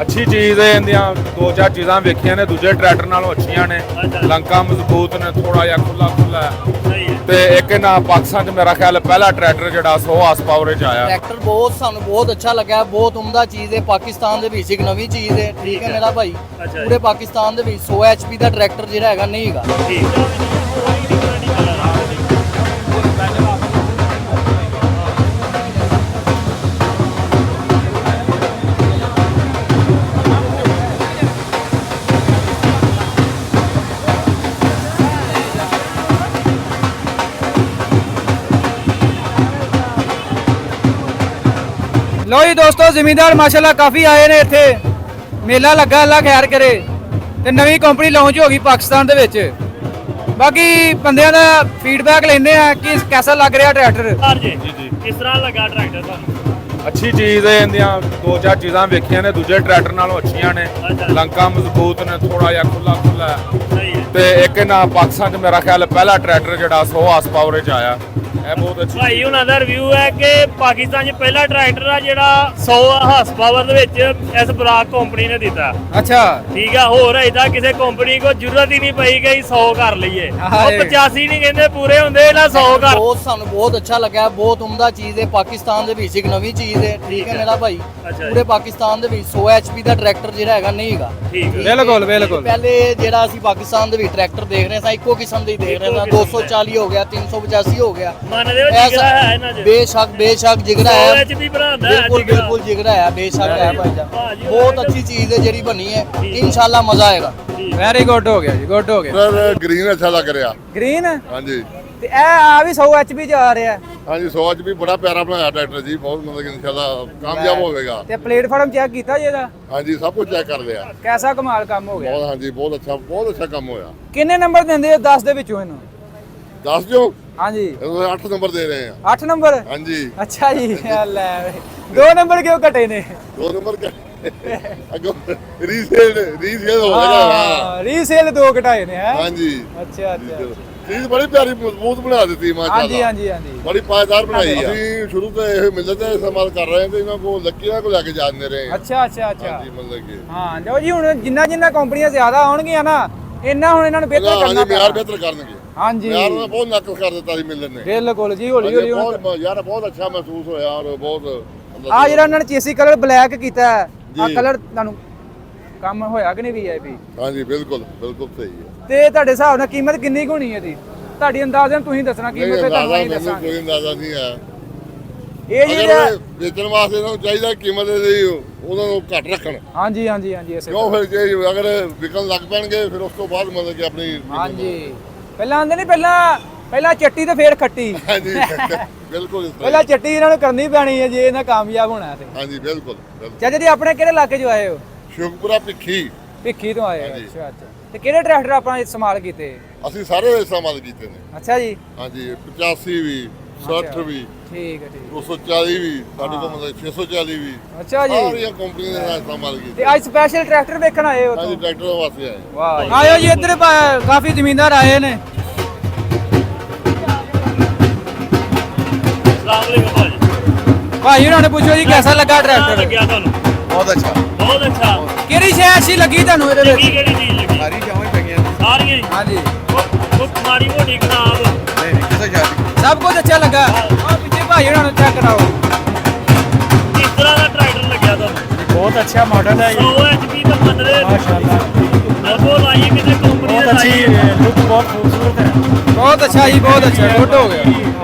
ਅੱਛੀ ਚੀਜ਼ ਹੈ। ਇਹਦੀਆਂ ਦੋ ਚਾਰ ਚੀਜ਼ਾਂ ਵੇਖੀਆਂ ਨੇ, ਦੂਜੇ ਟਰੈਕਟਰ ਨਾਲੋਂ ਅੱਛੀਆਂ ਨੇ। ਲੰਕਾ ਮਜ਼ਬੂਤ ਨੇ, ਥੋੜਾ ਜਿਹਾ ਖੁੱਲਾ ਖੁੱਲਾ ਤੇ ਇੱਕ ਇਹਨਾਂ ਪਾਕਿਸਤਾਨ 'ਚ ਮੇਰਾ ਖਿਆਲ ਪਹਿਲਾ ਟਰੈਕਟਰ ਜਿਹੜਾ 100 ਹਾਰਸ ਪਾਵਰ 'ਚ ਆਇਆ। ਟਰੈਕਟਰ ਬਹੁਤ ਸਾਨੂੰ ਬਹੁਤ ਅੱਛਾ ਲੱਗਾ, ਬਹੁਤ ਉਮਦਾ ਚੀਜ਼ ਹੈ। ਪਾਕਿਸਤਾਨ ਦੇ ਵਿੱਚ ਇੱਕ ਨਵੀਂ ਚੀਜ਼ ਹੈ, ਠੀਕ ਹੈ ਮੇਰਾ ਭਾਈ। ਪੂਰੇ ਪਾਕਿਸਤਾਨ ਦੇ ਵਿੱਚ 100 HP ਦਾ ਟਰੈਕਟਰ ਜਿਹੜਾ ਹੈਗਾ ਨਹੀਂ ਹੈਗਾ। ਲੋ ਜੀ ਦੋਸਤੋ, ਜ਼ਿਮੀਂਦਾਰ ਮਾਸ਼ਾਅੱਲਾ ਕਾਫੀ ਆਏ ਨੇ ਇੱਥੇ। ਮੇਲਾ ਲੱਗਾ, ਅੱਲਾ ਖੈਰ ਕਰੇ। ਤੇ ਨਵੀਂ ਕੰਪਨੀ ਲਾਂਚ ਹੋ ਗਈ ਪਾਕਿਸਤਾਨ ਦੇ ਵਿੱਚ। ਬਾਕੀ ਬੰਦਿਆਂ ਦਾ ਫੀਡਬੈਕ ਲੈਂਦੇ ਆ ਕਿ ਕਿਹਦਾ ਲੱਗ ਰਿਹਾ ਟਰੈਕਟਰ। ਜੀ ਕਿਸ ਤਰ੍ਹਾਂ ਲੱਗਾ ਟਰੈਕਟਰ ਤੁਹਾਨੂੰ? ਅੱਛੀ ਚੀਜ਼ ਹੈ। ਇਹਦੀਆਂ ਦੋ ਚਾਰ ਚੀਜ਼ਾਂ ਵੇਖੀਆਂ ਨੇ, ਦੂਜੇ ਟਰੈਕਟਰ ਨਾਲੋਂ ਅੱਛੀਆਂ ਨੇ। ਲੰਕਾ ਮਜ਼ਬੂਤ ਨੇ, ਥੋੜਾ ਜਿਹਾ ਖੁੱਲਾ ਖੁੱਲਾ ਤੇ ਇੱਕ ਇਹਨਾਂ ਪਾਕਿਸਤਾਨ 'ਚ ਮੇਰਾ ਖਿਆਲ ਪਹਿਲਾ ਟਰੈਕਟਰ ਜਿਹੜਾ 100 ਹਾਰਸ ਪਾਵਰ 'ਚ ਆਇਆ। ਇਹ ਬਹੁਤ ਅੱਛੀ ਭਾਈ ਉਹਨਾਂ ਦਾ ਰਿਵਿਊ ਹੈ ਕਿ ਪਾਕਿਸਤਾਨ 'ਚ ਪਹਿਲਾ ਟਰੈਕਟਰ ਆ ਜਿਹੜਾ 100 ਹਾਰਸ ਪਾਵਰ ਦੇ ਵਿੱਚ ਇਸ ਬਲਾਕ ਕੰਪਨੀ ਨੇ ਦਿੱਤਾ। ਅੱਛਾ ਠੀਕ ਆ। ਹੋਰ ਇਦਾਂ ਕਿਸੇ ਕੰਪਨੀ ਕੋ ਜ਼ਰੂਰਤ ਹੀ ਨਹੀਂ ਪਈ ਕਿ 100 ਕਰ ਲਈਏ। ਉਹ 85 ਨਹੀਂ ਕਹਿੰਦੇ ਪੂਰੇ ਹੁੰਦੇ, ਇਹਨਾਂ 100 ਕਰ। ਬਹੁਤ ਸਾਨੂੰ ਬਹੁਤ ਅੱਛਾ ਲੱਗਾ, ਬਹੁਤ ਉਮਦਾ ਚੀਜ਼ ਹੈ। ਪਾਕਿਸਤਾਨ ਦੇ ਵਿੱਚ ਇੱਕ ਨਵੀਂ ਚੀਜ਼ ਹੈ, ਠੀਕ ਹੈ ਮੇਰਾ ਭਾਈ। ਪੂਰੇ ਪਾਕਿਸਤਾਨ ਦੇ ਵਿੱਚ 100 HP ਦਾ ਟਰੈਕਟਰ ਜਿਹੜਾ ਹੈਗਾ ਨਹੀਂ ਹੈਗਾ। ਬਿਲਕੁਲ ਬਿਲਕੁਲ। ਪਹਿਲੇ ਜਿਹੜਾ ਅਸੀਂ ਪਾਕਿਸਤਾਨ ਦੇ ਵਿੱਚ ਟਰੈਕਟਰ ਦੇਖ ਰਹੇ ਸਾਂ, ਇੱਕੋ ਕਿਸਮ ਦੇ ਹੀ ਦੇਖ ਰਹੇ ਸਾਂ। 240 ਹੋ ਗਿਆ, 385 ਹੋ ਗਿਆ। ਮੰਨਦੇ ਹੋ ਜਿਗਰਾ ਹੈ ਇਹਨਾਂ 'ਚ? ਬੇਸ਼ੱਕ ਜਿਗਰਾ ਹੈ। 100 HP ਬਣਾਉਂਦਾ ਹੈ ਬਿਲਕੁਲ ਜਿਗਰਾ ਹੈ, ਬੇਸ਼ੱਕ ਹੈ ਭਾਈ ਜਾਨ। ਬਹੁਤ ਅੱਛੀ ਚੀਜ਼ ਹੈ ਜਿਹੜੀ ਬਣੀ ਹੈ, ਇਨਸ਼ਾਅੱਲਾ ਮਜ਼ਾ ਆਏਗਾ। ਵੈਰੀ ਗੁੱਡ ਹੋ ਗਿਆ ਜੀ, ਗੁੱਡ ਹੋ ਗਿਆ। ਸਰ ਗ੍ਰੀਨ ਅੱਛਾ ਲੱਗ ਰਿਹਾ। ਗ੍ਰੀਨ? ਹਾਂਜੀ। ਤੇ ਇਹ ਆ ਵੀ 100 HP 'ਚ ਆ ਰਿਹਾ। ਹਾਂਜੀ 100 HP ਬੜਾ ਪਿਆਰਾ ਬਣਾਇਆ ਟਰੈਕਟਰ ਜੀ, ਬਹੁਤ ਮਤਲਬ ਕਿ ਇਨਸ਼ਾਅੱਲਾ ਕਾਮਯਾਬ ਹੋਵੇਗਾ। ਤੇ ਪਲੇਟਫਾਰਮ ਚੈੱਕ ਕੀਤਾ ਜੀ ਇਹਦਾ? ਹਾਂਜੀ ਸਭ ਕੁਝ ਚੈੱਕ ਕਰ ਲਿਆ। ਕੈਸਾ ਕਮਾਲ ਕੰਮ ਹੋ ਗਿਆ। ਬਹੁਤ ਹਾਂਜੀ ਬਹੁਤ ਅੱਛਾ ਕੰਮ ਹੋਇਆ। ਕਿੰਨੇ ਨੰਬਰ ਦਿੰਦੇ ਹੋ 10 ਦੇ ਵਿੱਚੋਂ ਇਹਨੂੰ? 10 ਜੋ ਹਾਂਜੀ 8 ਨੰਬਰ ਦੇ ਰਹੇ ਆ। 8 ਨੰਬਰ? ਹਾਂਜੀ। ਅੱਛਾ ਜੀ, ਲੈ 2 ਨੰਬਰ ਕਿਉਂ ਘਟੇ ਨੇ? 2 ਨੰਬਰ ਅੱਗੋਂ ਰੀਸੇਲ ਹੋ ਜਾਏਗਾ। ਰੀਸੇਲ 2 ਘਟਾਏ ਨੇ ਹੈ। ਹਾਂਜੀ ਅੱਛਾ ਚੀਜ਼ ਬੜੀ ਪਿਆਰੀ ਮਜ਼ਬੂਤ ਬਣਾ ਦਿੱਤੀ ਮਾਸ਼ਾਅੱਲਾ। ਹਾਂਜੀ ਬੜੀ ਪਾਇਦਾਰ ਬਣਾਈ ਆ। ਅਸੀਂ ਸ਼ੁਰੂ ਤੋਂ ਇਹ ਮਿਲਤ ਦਾ ਇਸਤੇਮਾਲ ਕਰ ਰਹੇ ਹਾਂ ਤੇ ਇਹਨਾਂ ਕੋਲ ਲੱਕੀਆਂ ਕੋ ਲੈ ਕੇ ਜਾਂਦੇ ਰਹੇ ਹਾਂ। ਅੱਛਾ ਹਾਂਜੀ ਮਤਲਬ ਕਿ ਹਾਂ ਲਓ ਜੀ, ਹੁਣ ਜਿੰਨਾ ਕੰਪਨੀਆਂ ਜ਼ਿਆਦਾ ਆਉਣਗੀਆਂ ਨਾ, ਇੰਨਾ ਹੁਣ ਇਹਨਾਂ ਨੂੰ ਬਿਹਤਰ ਕਰਨਾ ਮਿਆਰ ਬਿਹਤਰ ਕਰਨਗੇ। ਹਾਂਜੀ ਯਾਰ ਉਹਨਾਂ ਬਹੁਤ ਨਕਲ ਕਰ ਦਿੱਤਾ ਸੀ ਮਿਲਣ ਨੇ। ਬਿਲਕੁਲ ਜੀ, ਹੌਲੀ ਹੌਲੀ ਬਹੁਤ ਯਾਰ ਬਹੁਤ ਅੱਛਾ ਮਹਿਸੂਸ ਹੋਇਆ ਔਰ ਬਹੁਤ ਆ ਜਿਹੜਾ ਉਹਨਾਂ ਨੇ ਚੇਸੀ ਕਲਰ ਬਲੈਕ ਕੀਤਾ ਹੈ, ਆ ਕਲਰ ਤੁਹਾਨੂੰ ਕੰਮ ਹੋਇਆ ਕਿ ਨਹੀਂ ਵੀਆਈਪੀ? ਹਾਂਜੀ ਬਿਲਕੁਲ ਸਹੀ ਹੈ। ਤੇ ਤੁਹਾਡੇ ਹਿਸਾਬ ਨਾਲ ਕੀਮਤ ਕਿੰਨੀ ਕੁ ਹੋਣੀ ਹੈ ਇਹਦੀ? ਤੁਹਾਡੀ ਅੰਦਾਜ਼ਨ ਤੁਸੀਂ ਦੱਸਣਾ, ਕੀਮਤ ਤੇ ਤੁਹਾਨੂੰ ਹੀ ਦੱਸਾਂਗੇ। ਕੋਈ ਅੰਦਾਜ਼ਾ ਨਹੀਂ ਹੈ। ਇਹ ਜਿਹੜਾ ਵੇਚਣ ਵਾਸਤੇ ਇਹਨਾਂ ਨੂੰ ਚਾਹੀਦਾ ਕੀਮਤ ਦੀ ਉਹਨਾਂ ਨੂੰ ਘੱਟ ਰੱਖਣ। ਹਾਂਜੀ ਇਸੇ ਕਿਉਂ ਫਿਰ ਜੇ ਅਗਰ ਵਿਕਣ ਲੱਗ ਪੈਣਗੇ ਫਿਰ ਉਸ ਤੋਂ ਬਾਅਦ ਮਤਲਬ ਕਿ ਆਪਣੀ ਹਾਂਜੀ ਪਹਿਲਾਂ ਆਂਦੇ ਨਹੀਂ, ਪਹਿਲਾਂ ਚੱਟੀ ਤੇ ਫੇਰ ਖੱਟੀ। ਹਾਂਜੀ ਬਿਲਕੁਲ ਪਹਿਲਾਂ ਚੱਟੀ ਇਹਨਾਂ ਨੂੰ ਕਰਨੀ ਪੈਣੀ ਹੈ ਜੇ ਇਹਨਾਂ ਕਾਮਯਾਬ ਹੋਣਾ ਤੇ। ਹਾਂਜੀ ਬਿਲਕੁਲ ਚਾਚਾ ਜੀ ਆਪਣੇ ਕਿਹੜੇ ਇਲਾਕੇ 'ਚੋਂ ਆਏ ਹੋ? ਸ਼ੁਕਪੁਰਾ ਭਿੱਖੀ ਤੋਂ ਆਏ ਹੋ? ਅੱਛਾ ਤੇ ਕਿਹੜੇ ਟਰੈਕਟਰ ਆਪਾਂ ਇਸਤੇਮਾਲ ਕੀਤੇ? ਅਸੀਂ ਸਾਰੇ ਇਸਤੇਮਾਲ ਕੀਤੇ ਨੇ। ਅੱਛਾ ਜੀ। ਹਾਂਜੀ 85 ਵੀ 60 ਵੀ ਠੀਕ ਹੈ 240 ਵੀ ਸਾਡੇ ਕੋਲ ਮਤਲਬ 640 ਵੀ। ਅੱਛਾ ਜੀ। ਸਾਰੀਆਂ ਕੰਪਨੀਆਂ ਦਾ ਇਸਤੇਮਾਲ ਕੀਤੇ। ਤੇ ਅੱਜ ਸਪੈਸ਼ਲ ਟਰੈਕਟਰ ਵੇਖਣ ਆਏ ਹੋ? ਹਾਂਜੀ ਟਰੈਕਟਰਾਂ ਵਾਸਤੇ ਆਏ। ਵਾਹ ਆਇਓ ਜੀ, ਇੱਧਰ ਕਾਫੀ ਜ਼ਮੀਨਦਾਰ ਆਏ ਨੇ। ਭਾਈ ਉਹਨਾਂ ਨੇ ਪੁੱਛੋ ਜੀ ਕਿਹਦਾ ਲੱਗਾ ਟਰੈਕਟਰ? ਲੱਗਿਆ ਤੁਹਾਨੂੰ? ਬਹੁਤ ਅੱਛਾ। ਕਿਹੜੀ ਸ਼ੈ ਅੱਛੀ ਲੱਗੀ ਤੁਹਾਨੂੰ ਇਹਦੇ ਵਿੱਚ? ਕਿਹੜੀ ਚੀਜ਼ ਲੱਗੀ? ਸਾਰੀ ਜਮਾਂ ਹੀ ਪਈਆਂ ਨੇ। ਸਾਰੀਆਂ ਹੀ? ਹਾਂਜੀ ਉਹ ਮਾੜੀ ਮੋਟੀ ਖਰਾਬ? ਨਹੀਂ ਕਿਸੇ ਸ਼ਾਦੀ। ਸਭ ਕੁਝ ਅੱਛਾ ਲੱਗਾ। ਆ ਪਿੱਛੇ ਭਾਈ ਉਹਨਾਂ ਨੂੰ ਚੈੱਕ ਕਰਾਓ। ਕਿਸ ਤਰ੍ਹਾਂ ਦਾ ਟਰੈਕਟਰ ਲੱਗਿਆ ਤੁਹਾਨੂੰ? बहुत अच्छा मॉडल है 100 HP ਤਾਂ ਮੰਨਦੇ माशाल्लाह। ਉਹ ਲਾਈਏ ਕਿਤੇ ਕੰਪਨੀ बहुत ਦਾ अच्छी लुक, बहुत खूबसूरत है। ਬਹੁਤ ਅੱਛਾ ਜੀ, ਬਹੁਤ ਅੱਛਾ, ਗੁੱਡ ਹੋ ਗਿਆ।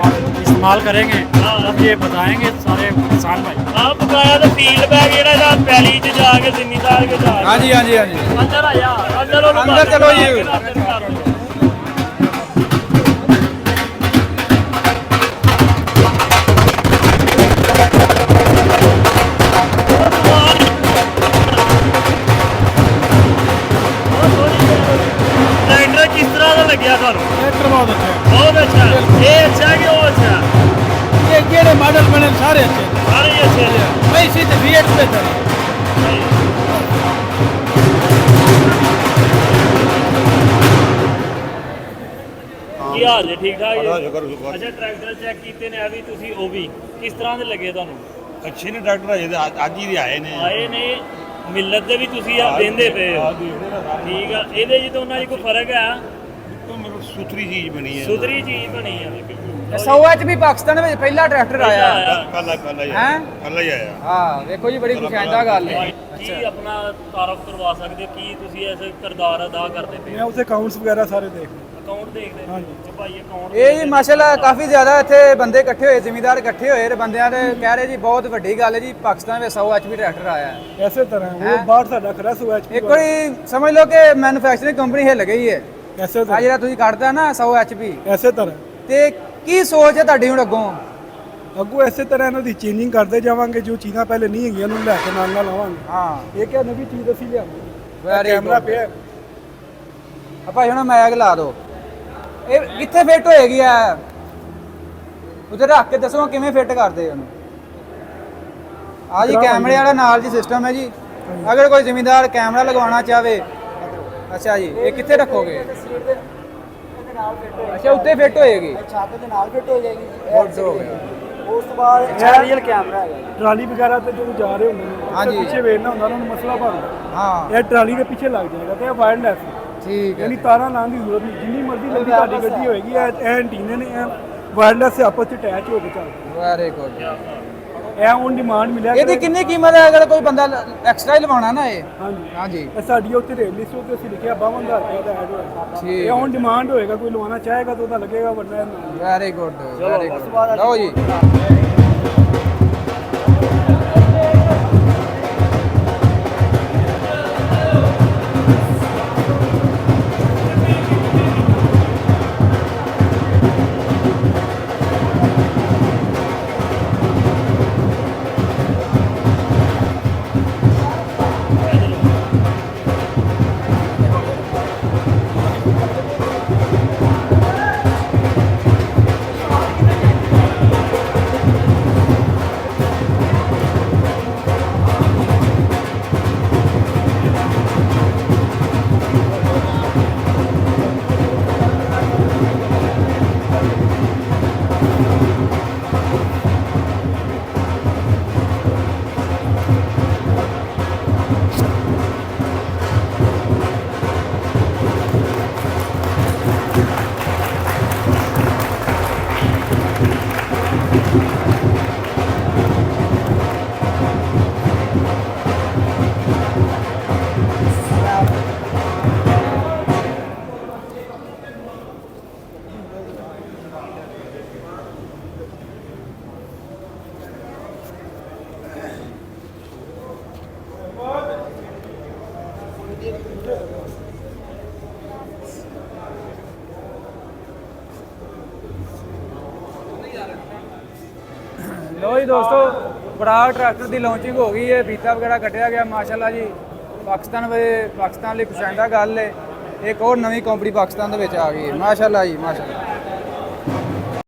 इस्तेमाल करेंगे तब ये बताएंगे सारे किसान भाई। ਆ ਬਕਾਇਆ ਦਾ ਫੀਡਬੈਕ ਜਿਹੜਾ ਇਹਦਾ ਪੈਲੀ 'ਚ ਜਾ ਕੇ ਜ਼ਿਮੀਂਦਾਰ ਕੇ ਜਾ ਕੇ। ਹਾਂਜੀ ਅੰਦਰ ਆ ਜਾ, ਅੰਦਰ ਉਹਨੂੰ ਅੰਦਰ ਚਲੋ ਜੀ। ਟਰੈਕਟਰ ਕਿਸ ਤਰ੍ਹਾਂ ਦਾ ਲੱਗਿਆ ਤੁਹਾਨੂੰ? ट्रैक्टर बहुत अच्छा है। ਬਹੁਤ ਅੱਛਾ। ਇਹ ਅੱਛਾ ਕਿ ਉਹ ਅੱਛਾ? ये केड़े मॉडल बने सारे अच्छे हैं। ਸਾਰੇ ਹੀ ਅੱਛੇ ਨੇ। भाई सीधे V8 पे चले। ਕੀ ਹਾਲ ਹੈ? ਠੀਕ ਠਾਕ ਜੀ? ਅੱਛਾ ਟਰੈਕਟਰ ਚੈੱਕ ਕੀਤੇ ਨੇ, ਆ ਵੀ ਤੁਸੀਂ ਉਹ ਵੀ ਕਿਸ ਤਰ੍ਹਾਂ ਦੇ ਲੱਗੇ ਤੁਹਾਨੂੰ? अच्छे ने ट्रैक्टर है, आज ही आए ने। ਆਏ ਨੇ ਮਿਲਤ ਦੇ ਵੀ ਤੁਸੀਂ ਆ ਦਿੰਦੇ ਪਏ ਹੋ ਠੀਕ ਆ ਇਹਦੇ ਜੀ ਤਾਂ ਉਹਨਾਂ 'ਚ ਕੋਈ ਫਰਕ ਹੈ ਸੁਥਰੀ ਚੀਜ਼ ਬਣੀ ਹੈ ਸੁਧਰੀ ਚੀਜ਼ ਬਣੀ ਆ 100 HP ਪਾਕਿਸਤਾਨ ਵਿੱਚ ਪਹਿਲਾ ਟਰੈਕਟਰ ਆਇਆ ਕੱਲ ਹੀ ਹੈਂ? ਕੱਲ ਹੀ ਆਇਆ ਹਾਂ ਵੇਖੋ ਜੀ ਬੜੀ ਖੁਸ਼ਾਇੰਦਾ ਗੱਲ ਹੈ ਕੀ ਆਪਣਾ ਤਾਰਫ ਕਰਵਾ ਸਕਦੇ ਹੋ ਕੀ ਤੁਸੀਂ ਐਸੇ ਕਿਰਦਾਰ ਅਦਾ ਕਰਦੇ ਪਏ ਮੈਂ ਉੱਥੇ ਅਕਾਊਂਟਸ ਵਗੈਰਾ ਸਾਰੇ ਦੇਖਦਾ ਅਕਾਊਂਟ ਦੇਖਦੇ ਹਾਂਜੀ ਭਾਈ ਅਕਾਊਂਟ ਇਹ ਜੀ ਮਾਸ਼ਾਅੱਲਾ ਕਾਫੀ ਜ਼ਿਆਦਾ ਇੱਥੇ ਬੰਦੇ ਇਕੱਠੇ ਹੋਏ ਜ਼ਿਮੀਂਦਾਰ ਇਕੱਠੇ ਹੋਏ ਤੇ ਬੰਦਿਆਂ ਦੇ ਕਹਿ ਰਹੇ ਜੀ ਬਹੁਤ ਵੱਡੀ ਗੱਲ ਹੈ ਜੀ ਪਾਕਿਸਤਾਨ ਵਿੱਚ 100 HP ਟਰੈਕਟਰ ਆਇਆ ਹੈ ਐਸੇ ਤਰ੍ਹਾਂ ਉਹ ਬਾਹਰ ਸਾਡਾ ਖੜਾ ਸੋ HP ਇੱਕ ਵਾਰੀ ਸਮਝ ਲਓ ਕਿ ਮੈਨੂਫੈਕਚਰਿੰਗ ਕੰਪਨੀ ਹਿੱਲ ਗਈ ਹੈ ਐਸੇ ਆ ਤਰ੍ਹਾਂ ਜਿਹੜਾ ਤੁਸੀਂ ਕੱਢਦਾ ਨਾ 100 HP ਐਸੇ ਤਰ੍ਹਾਂ ਤੇ ਕੀ ਸੋਚ ਹੈ ਤੁਹਾਡੀ ਹੁਣ ਅੱਗੋਂ ਅੱਗੋਂ ਐਸੇ ਤਰ੍ਹਾਂ ਇਹਨਾਂ ਦੀ ਚੇਂਜਿੰਗ ਕਰਦੇ ਜਾਵਾਂਗੇ ਜੋ ਚੀਜ਼ਾਂ ਪਹਿਲੇ ਨਹੀਂ ਹੈਗੀਆਂ ਉਹਨੂੰ ਲੈ ਕੇ ਨਾਲ ਆਵਾਂਗੇ ਹਾਂ ਇਹ ਕਿਹਾ ਨਵੀਂ ਚੀਜ਼ ਅਸੀਂ ਲਿਆਵਾਂਗੇ Very ਕੈਮਰਾ good. ਪਿਆ ਆਪਾਂ ਹੁਣ ਮੈਗ ਲਾ ਦੋ ਇਹ ਕਿੱਥੇ ਫਿੱਟ ਹੋਏਗੀ ਆ ਉਧਰ ਰੱਖ ਕੇ ਦੱਸੋ ਕਿਵੇਂ ਫਿੱਟ ਕਰਦੇ ਉਹਨੂੰ ਆ ਜੀ ਕੈਮਰੇ ਵਾਲਾ ਨਾਲ ਜੀ ਸਿਸਟਮ ਹੈ ਜੀ ਅਗਰ ਕੋਈ ਜ਼ਿਮੀਂਦਾਰ ਕੈਮਰਾ ਲਗਵਾਉਣਾ ਚਾਹਵੇ ਅੱਛਾ ਜੀ ਇਹ ਕਿੱਥੇ ਰੱਖੋਗੇ ਅੱਛਾ ਉੱਤੇ ਫਿੱਟ ਹੋਏਗੀ ਛੱਤ ਦੇ ਨਾਲ ਫਿੱਟ ਹੋ ਜਾਏਗੀ ਗੁੱਡ ਹੋ ਗਿਆ ਉਸ ਤੋਂ ਬਾਅਦ ਰੀਅਲ ਕੈਮਰਾ ਹੈਗਾ ਟਰਾਲੀ ਵਗੈਰਾ ਤੇ ਜਦੋਂ ਜਾ ਰਹੇ ਹੁੰਦੇ ਨੇ ਹਾਂਜੀ। ਉੱਥੇ ਪਿੱਛੇ ਵੇਖਣਾ ਹੁੰਦਾ ਉਹਨਾਂ ਨੂੰ ਮਸਲਾ ਬਣਦਾ ਹਾਂ ਇਹ ਟਰਾਲੀ ਦੇ ਪਿੱਛੇ ਲੱਗ ਜਾਏਗਾ ਤੇ ਇਹ ਵਾਇਰਲੈਸ ਠੀਕ ਹੈ ਯਾਨੀ ਤਾਰਾਂ ਲਾਉਣ ਦੀ ਜ਼ਰੂਰਤ ਨਹੀਂ ਜਿੰਨੀ ਮਰਜ਼ੀ ਲੰਬੀ ਤੁਹਾਡੀ ਗੱਡੀ ਹੋਏਗੀ ਇਹ ਐਂਟੀਨੇ ਨੇ ਇਹ ਵਾਇਰਲੈਸ ਆਪਸ ਵਿੱਚ ਅਟੈਚ ਹੋ ਕੇ ਚੱਲਦੇ ਵੈਰੀ ਗੁੱਡ ਇਹ ਔਨ ਡਿਮਾਂਡ ਮਿਲਿਆ ਇਹਦੀ ਕਿੰਨੀ ਕੀਮਤ ਹੈ ਅਗਰ ਕੋਈ ਬੰਦਾ ਐਕਸਟਰਾ ਹੀ ਲਵਾਉਣਾ ਨਾ ਇਹ ਹਾਂਜੀ ਹਾਂਜੀ ਇਹ ਸਾਡੀ ਉੱਤੇ ਰੇਟ ਲਿਸਟ ਉੱਤੇ ਅਸੀਂ ਲਿਖਿਆ 52000 ਰੁਪਏ ਦਾ ਐਡ ਹੋਇਆ ਠੀਕ ਇਹ ਔਨ ਡਿਮਾਂਡ ਹੋਏਗਾ ਕੋਈ ਲਵਾਉਣਾ ਚਾਹੇਗਾ ਤਾਂ ਉਹਦਾ ਲੱਗੇਗਾ ਵਰਨਾ ਨਹੀਂ। ਵੈਰੀ ਗੁੱਡ ਵੈਰੀ ਗੁੱਡ ਲਓ ਜੀ ਲੋ ਜੀ ਦੋਸਤੋ ਬੜਾ ਟਰੈਕਟਰ ਦੀ ਲਾਂਚਿੰਗ ਹੋ ਗਈ ਹੈ ਫੀਤਾ ਵਗੈਰਾ ਕੱਟਿਆ ਗਿਆ ਮਾਸ਼ਾਅੱਲਾ ਜੀ ਪਾਕਿਸਤਾਨ ਲਈ ਖੁਸ਼ਾਇੰਦਾ ਗੱਲ ਹੈ ਇੱਕ ਹੋਰ ਨਵੀਂ ਕੰਪਨੀ ਪਾਕਿਸਤਾਨ ਦੇ ਵਿੱਚ ਆ ਗਈ ਹੈ ਮਾਸ਼ਾਅੱਲਾ ਜੀ ਮਾਸ਼ਾਅੱਲਾ